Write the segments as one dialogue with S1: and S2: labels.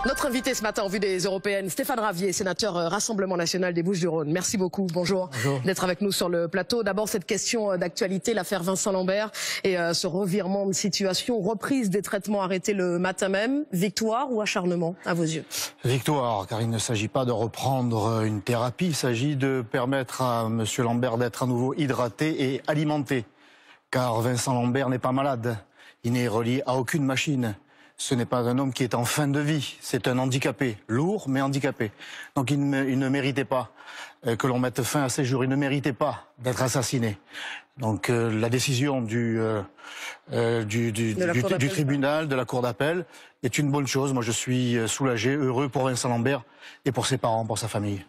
S1: Notre invité ce matin en vue des Européennes, Stéphane Ravier, sénateur Rassemblement National des Bouches-du-Rhône. Merci beaucoup, bonjour, d'être avec nous sur le plateau. D'abord cette question d'actualité, l'affaire Vincent Lambert et ce revirement de situation, reprise des traitements arrêtés le matin même. Victoire ou acharnement à vos yeux?
S2: Victoire, car il ne s'agit pas de reprendre une thérapie, il s'agit de permettre à M. Lambert d'être à nouveau hydraté et alimenté. Car Vincent Lambert n'est pas malade, il n'est relié à aucune machine. Ce n'est pas un homme qui est en fin de vie, c'est un handicapé, lourd mais handicapé. Donc il ne méritait pas que l'on mette fin à ses jours, il ne méritait pas d'être assassiné. Donc la décision du tribunal, de la cour d'appel, est une bonne chose. Moi je suis soulagé, heureux pour Vincent Lambert et pour ses parents, pour sa famille.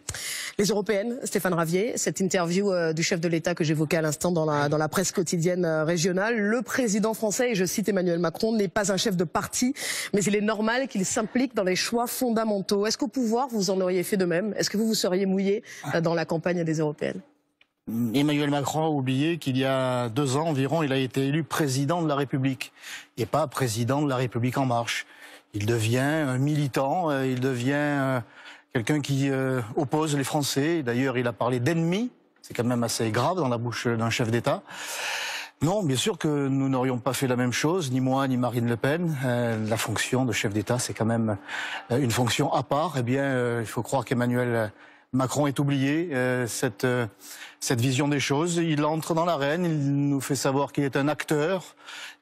S1: Les Européennes, Stéphane Ravier, cette interview du chef de l'État que j'évoquais à l'instant dans la presse quotidienne régionale, le président français, et je cite Emmanuel Macron, n'est pas un chef de parti, mais il est normal qu'il s'implique dans les choix fondamentaux. Est-ce qu'au pouvoir, vous en auriez fait de même? Est-ce que vous seriez mouillé dans la campagne des Européennes?
S2: Emmanuel Macron a oublié qu'il y a 2 ans environ, il a été élu président de la République et pas président de la République En Marche. Il devient un militant, il devient quelqu'un qui oppose les Français. D'ailleurs, il a parlé d'ennemis, c'est quand même assez grave dans la bouche d'un chef d'État. Non, bien sûr que nous n'aurions pas fait la même chose, ni moi, ni Marine Le Pen. La fonction de chef d'État, c'est quand même une fonction à part. Eh bien, il faut croire qu'Emmanuel Macron est oublié, cette vision des choses. Il entre dans l'arène, il nous fait savoir qu'il est un acteur.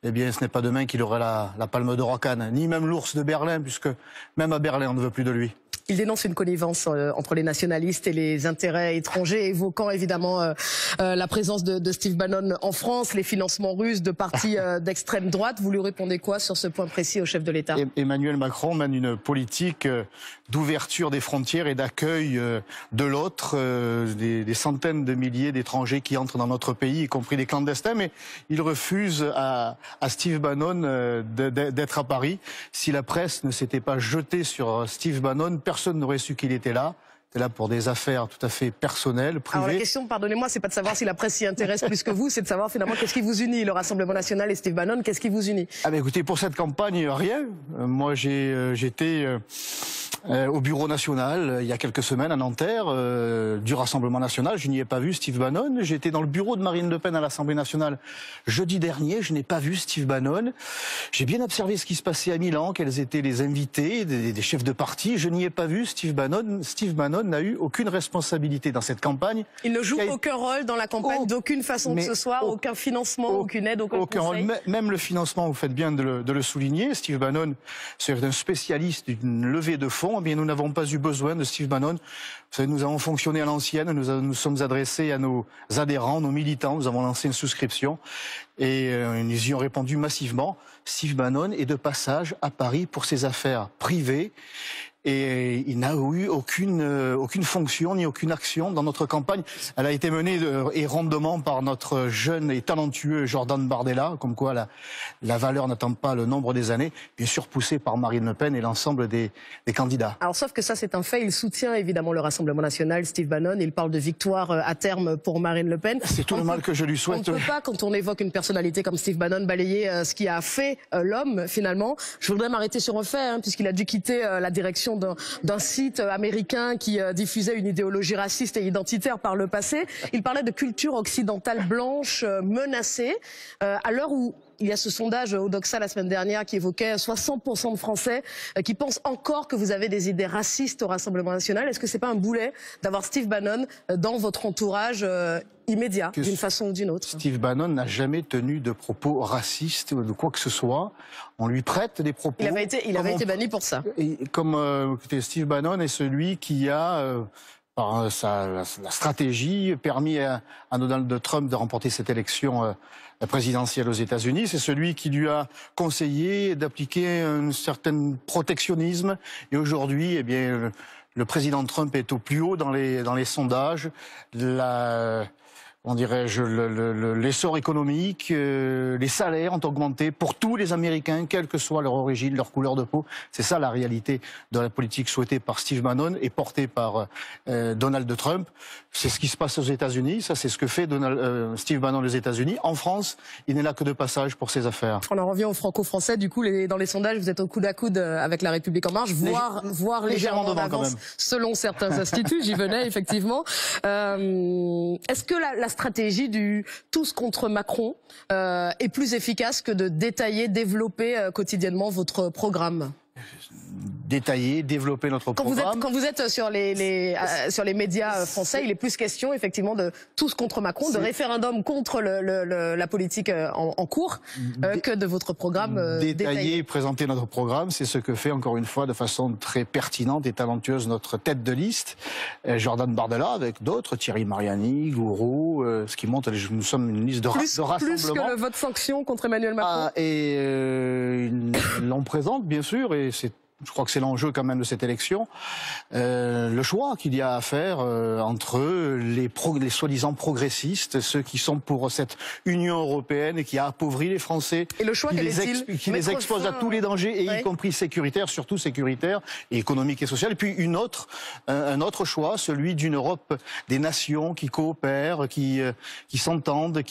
S2: Eh bien, ce n'est pas demain qu'il aura la palme d'or à Cannes, ni même l'ours de Berlin, puisque même à Berlin, on ne veut plus de lui.
S1: Il dénonce une connivence entre les nationalistes et les intérêts étrangers, évoquant évidemment la présence de Steve Bannon en France, les financements russes de partis d'extrême droite. Vous lui répondez quoi sur ce point précis au chef de l'État?
S2: Emmanuel Macron mène une politique d'ouverture des frontières et d'accueil de l'autre, des centaines de milliers d'étrangers qui entrent dans notre pays, y compris des clandestins, mais il refuse à Steve Bannon d'être à Paris. Si la presse ne s'était pas jetée sur Steve Bannon, personne n'aurait su qu'il était là. C'est là pour des affaires tout à fait personnelles, privées.
S1: Alors la question, pardonnez-moi, c'est pas de savoir si la presse s'y intéresse plus que vous, c'est de savoir finalement qu'est-ce qui vous unit, le Rassemblement National et Steve Bannon, qu'est-ce qui vous unit?
S2: Ah ben écoutez, pour cette campagne, rien. Moi j'étais au bureau national il y a quelques semaines à Nanterre, du Rassemblement National. Je n'y ai pas vu Steve Bannon. J'étais dans le bureau de Marine Le Pen à l'Assemblée Nationale jeudi dernier. Je n'ai pas vu Steve Bannon. J'ai bien observé ce qui se passait à Milan, quels étaient les invités, des chefs de parti. Je n'y ai pas vu Steve Bannon. Steve Bannon n'a eu aucune responsabilité dans cette campagne.
S1: Il ne joue aucun rôle dans la campagne d'aucune façon que ce soit, aucun financement, aucune aide, aucun conseil.
S2: Même le financement, vous faites bien de le souligner. Steve Bannon, c'est un spécialiste d'une levée de fonds. Eh bien, nous n'avons pas eu besoin de Steve Bannon. Vous savez, nous avons fonctionné à l'ancienne. Nous sommes adressés à nos adhérents, nos militants. Nous avons lancé une souscription et nous y ont répondu massivement. Steve Bannon est de passage à Paris pour ses affaires privées. Et il n'a eu aucune fonction ni aucune action dans notre campagne. Elle a été menée et rondement par notre jeune et talentueux Jordan Bardella, comme quoi la valeur n'attend pas le nombre des années, bien sûr poussée par Marine Le Pen et l'ensemble des candidats.
S1: Alors sauf que ça c'est un fait, il soutient évidemment le Rassemblement National, Steve Bannon, il parle de victoire à terme pour Marine Le Pen.
S2: C'est tout le mal que je lui souhaite.
S1: On ne peut pas, quand on évoque une personnalité comme Steve Bannon, balayer ce qui a fait l'homme finalement. Je voudrais m'arrêter sur un fait, puisqu'il a dû quitter la direction d'un site américain qui diffusait une idéologie raciste et identitaire par le passé. Il parlait de culture occidentale blanche menacée, à l'heure où il y a ce sondage Odoxa la semaine dernière qui évoquait 60% de Français qui pensent encore que vous avez des idées racistes au Rassemblement National. Est-ce que c'est pas un boulet d'avoir Steve Bannon dans votre entourage immédiat, d'une façon ou d'une autre?
S2: Steve Bannon n'a jamais tenu de propos racistes ou de quoi que ce soit. On lui prête des propos.
S1: Il avait été banni pour ça.
S2: Écoutez, Steve Bannon est celui qui a par la stratégie permis à Donald Trump de remporter cette élection présidentielle aux États-Unis. C'est celui qui lui a conseillé d'appliquer un certain protectionnisme. Et aujourd'hui, eh bien, le président Trump est au plus haut dans les sondages. on dirait-je, l'essor économique, les salaires ont augmenté pour tous les Américains, quelle que soit leur origine, leur couleur de peau. C'est ça la réalité de la politique souhaitée par Steve Bannon et portée par Donald Trump. C'est ce qui se passe aux États-Unis, ça c'est ce que fait Steve Bannon aux États-Unis. En France, il n'est là que de passage pour ses affaires.
S1: On en revient aux franco-français, du coup, dans les sondages, vous êtes au coude à coude avec La République En Marche, voire légèrement en avance, selon certains instituts, j'y venais effectivement. Est-ce que la stratégie du tous contre Macron est plus efficace que de détailler, développer quotidiennement votre programme?
S2: Détailler, développer notre programme.
S1: Quand vous êtes sur les médias français, il est plus question effectivement de tous contre Macron, de référendum contre la politique en cours, que de votre programme
S2: détaillé. Présenter notre programme, c'est ce que fait encore une fois de façon très pertinente et talentueuse notre tête de liste, Jordan Bardella, avec d'autres, Thierry Mariani, Gourou, ce qui montre, nous sommes une liste de rassemblement.
S1: Plus que le vote sanction contre Emmanuel Macron.
S2: L'on présente bien sûr, et je crois que c'est l'enjeu quand même de cette élection, le choix qu'il y a à faire entre les soi-disant progressistes, ceux qui sont pour cette Union européenne qui a appauvri les Français,
S1: et le choix
S2: qui les expose à tous les dangers, et y compris sécuritaires, surtout sécuritaires, et économiques et sociales. Et puis un autre choix, celui d'une Europe des nations qui coopèrent, qui s'entendent,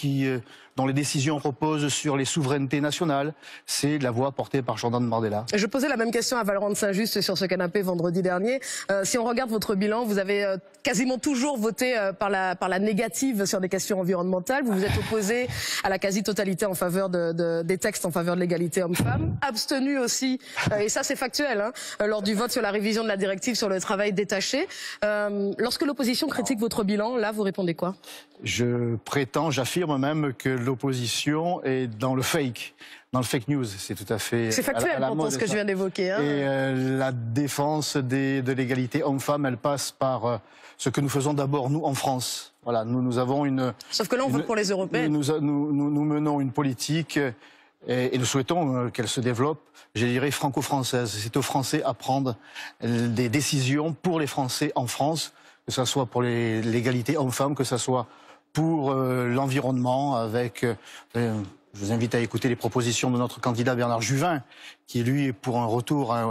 S2: dont les décisions reposent sur les souverainetés nationales. C'est la voie portée par Jordan Bardella.
S1: Je posais la même question à Valorant de Saint-Just sur ce canapé vendredi dernier. Si on regarde votre bilan, vous avez quasiment toujours voté par la négative sur des questions environnementales. Vous vous êtes opposé à la quasi-totalité en faveur des textes en faveur de l'égalité homme-femme. Abstenu aussi, et ça c'est factuel, lors du vote sur la révision de la directive sur le travail détaché. Lorsque l'opposition critique votre bilan, là vous répondez quoi?
S2: J'affirme même que l'opposition est dans le fake news. C'est tout à fait.
S1: C'est factuel pourtant ce que je viens d'évoquer.
S2: Et la défense de l'égalité homme-femme, elle passe par ce que nous faisons d'abord nous en France. Voilà, nous avons une.
S1: Sauf que là on vote pour les européennes.
S2: Nous menons une politique et nous souhaitons qu'elle se développe, je dirais franco-française. C'est aux Français à prendre des décisions pour les Français en France, que ce soit pour l'égalité homme-femme, que ce soit pour l'environnement, avec... je vous invite à écouter les propositions de notre candidat Bernard Juvin, qui lui est pour un retour à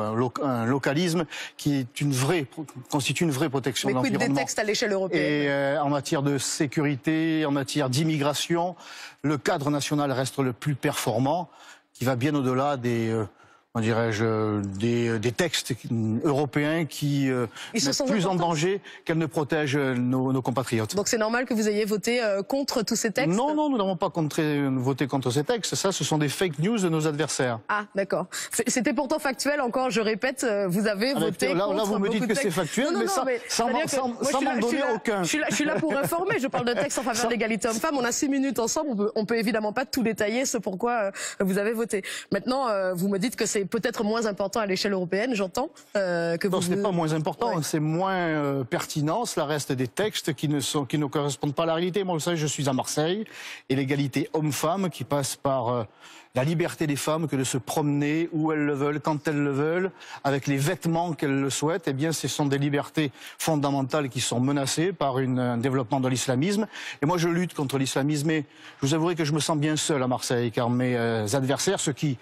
S2: un localisme qui constitue une vraie protection de l'environnement.
S1: Mais quid des textes à l'échelle européenne?
S2: Et en matière de sécurité, en matière d'immigration, le cadre national reste le plus performant, qui va bien au-delà des textes européens qui mettent plus en danger qu'elles ne protègent nos compatriotes.
S1: Donc c'est normal que vous ayez voté contre tous ces textes?
S2: Non, nous n'avons pas voté contre ces textes. Ça, ce sont des fake news de nos adversaires.
S1: Ah, d'accord. C'était pourtant factuel, encore, je répète, vous avez voté contre.
S2: Là, vous me dites que c'est factuel, sans m'en donner aucun.
S1: Je suis là pour informer, je parle de textes en faveur de l'égalité homme-femme. On a 6 minutes ensemble, on peut évidemment pas tout détailler, ce pourquoi vous avez voté. Maintenant, vous me dites que c'est peut-être moins important à l'échelle européenne, j'entends.
S2: Non, ce n'est pas moins important, c'est moins pertinent. Cela reste des textes qui ne correspondent pas à la réalité. Moi, vous savez, je suis à Marseille, et l'égalité homme-femme qui passe par la liberté des femmes que de se promener où elles le veulent, quand elles le veulent, avec les vêtements qu'elles le souhaitent. Eh bien, ce sont des libertés fondamentales qui sont menacées par un développement de l'islamisme. Et moi, je lutte contre l'islamisme. Et je vous avouerai que je me sens bien seul à Marseille, car mes adversaires, ceux qui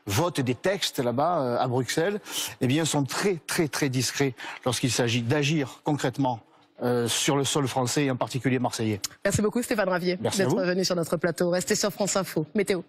S2: votent des textes là-bas, à Bruxelles, eh bien, sont très discrets lorsqu'il s'agit d'agir concrètement sur le sol français et en particulier marseillais.
S1: Merci beaucoup Stéphane Ravier d'être venu sur notre plateau. Restez sur France Info. Météo.